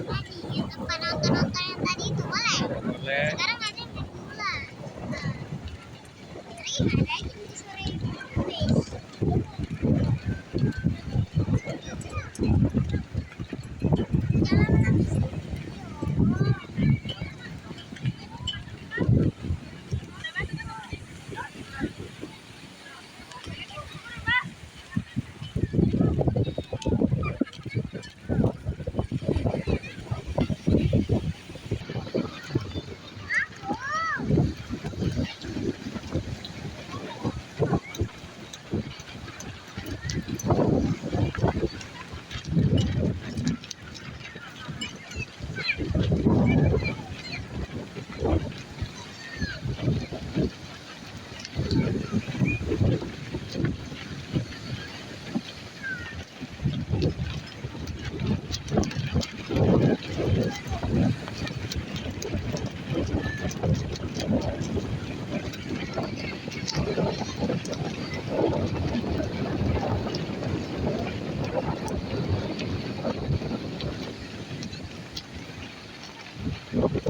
Tadi yang tempat nonton-nonton yang tadi itu boleh. Boleh. Sekarang ada yang main bola. Nah, lagi nggak ada aja di sore Inggris. Jalan habis itu.